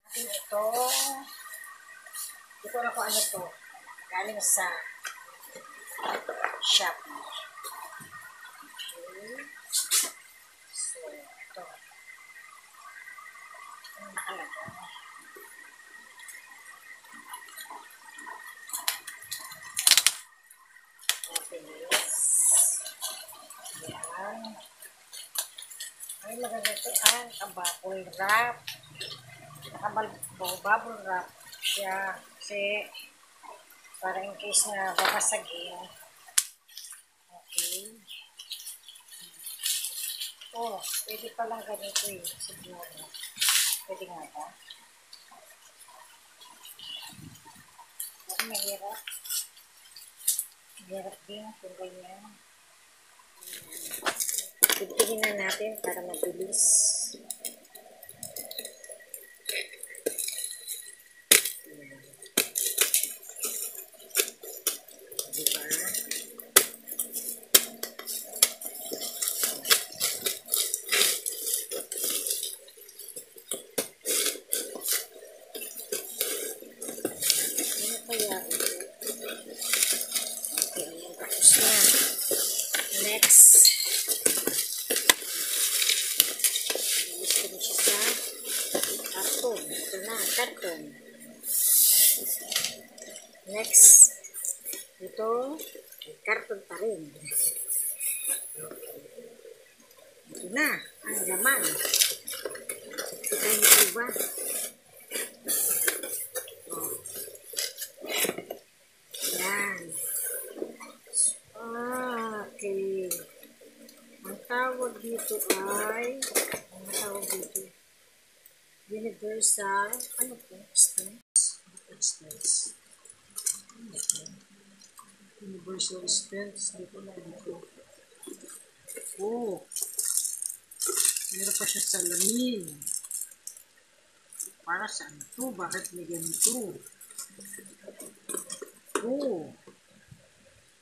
Ito, ito na kung ano to. Galing sa Shopee. Okay. So, ito. Ang nakalagay. Mabilis. Yan. Ay, maganda ito. Ang bubble wrap. Bubble wrap siya. Kasi, para in case na babasagin. Okay. Oh, pwede palang ganito eh. Siguro. Pwede nga ba? Ay, mahirap. Mahirap din kung ganyan. Pagpilin na natin para mabilis. Diba? Ano kaya ito? Okay, ayan, tapos na. Next. Bilis ko na siya sa karton. Ito na, karton. Next. Ito, karton pa rin. Ito na, ang laman. Kita niyo ba? Oh. Yan. Okay. Ang tawag dito ay, universal, ano po? Stance? Stance. Ano po? Universal stance. Dito na dito. Oh. Meron pa siya salamin. Para saan ito? Bakit may ganito? Oh.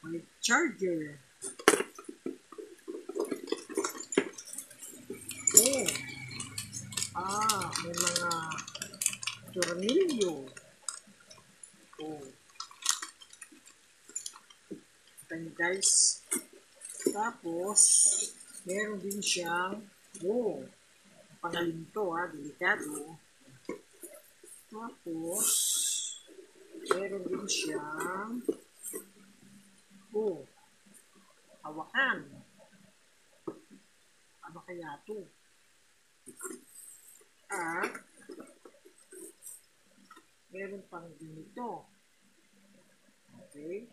May charger. Oh. May mga tornilyo. Oh. Ito niyo guys. Tapos, meron din siyang pangalinto delikado. Tapos, meron din siyang hawakan. Ano kaya ito? At, meron pang ganito. Okay.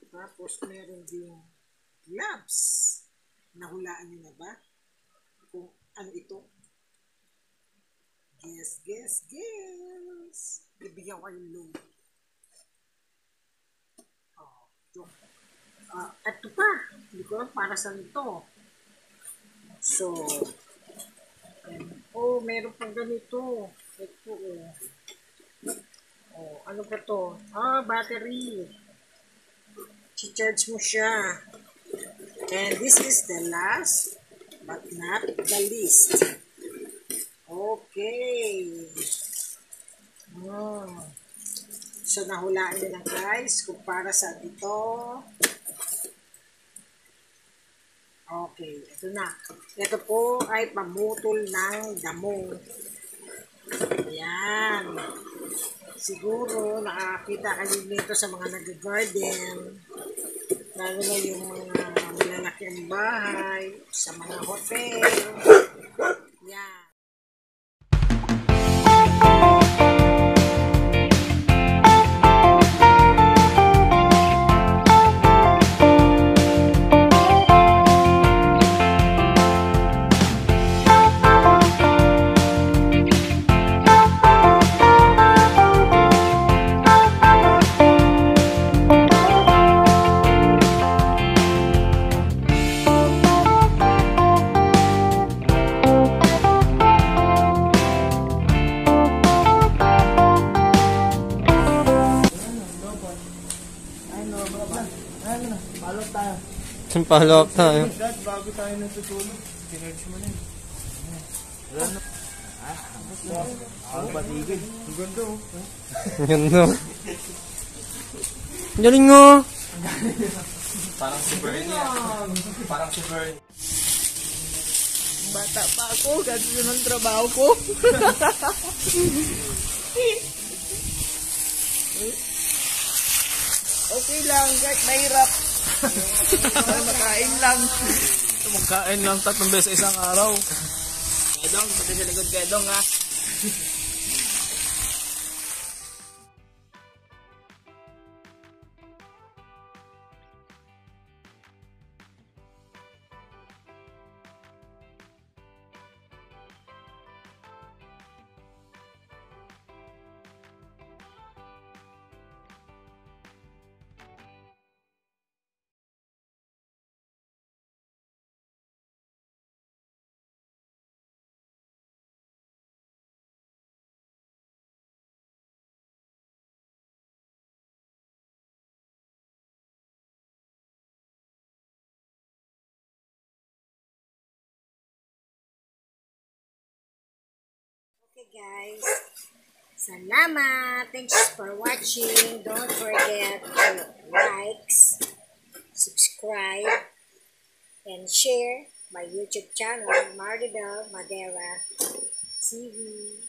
Tapos, meron din gloves. Nahulaan niyo na ba? Kung ano ito? Guess, guess, guess. Bibigyan ko yung load. Ito pa. Hindi ko alam para saan ito. So, meron pang ganito. Ito, ano ba to? Battery. I-charge mo siya. And this is the last but not the least. Okay. So, nahulaan nyo lang guys kung para sa ito. Okay, ito na. Ito po ay pamutol ng damo. Ayan. Siguro nakakita kayo nito sa mga nag-garden. Lalo na yung mga malalaki ang bahay, sa mga hotel. Yan. Follow up tayo. Bago tayo natutulog, sinurge mo na yun. Ang batigid. Ang ganda oh. Ganda. Galing mo. Parang si Bernie. Parang si Bernie. Bata pa ako, ganito ng trabaho ko. Okay lang, kahit mahirap. Makain lang. Magkain lang 3 beses isang araw. Kedong, pati sa likod kedong ha. Okay guys, salamat. Thanks for watching. Don't forget to like, subscribe, and share my YouTube channel, Maridel Madera TV.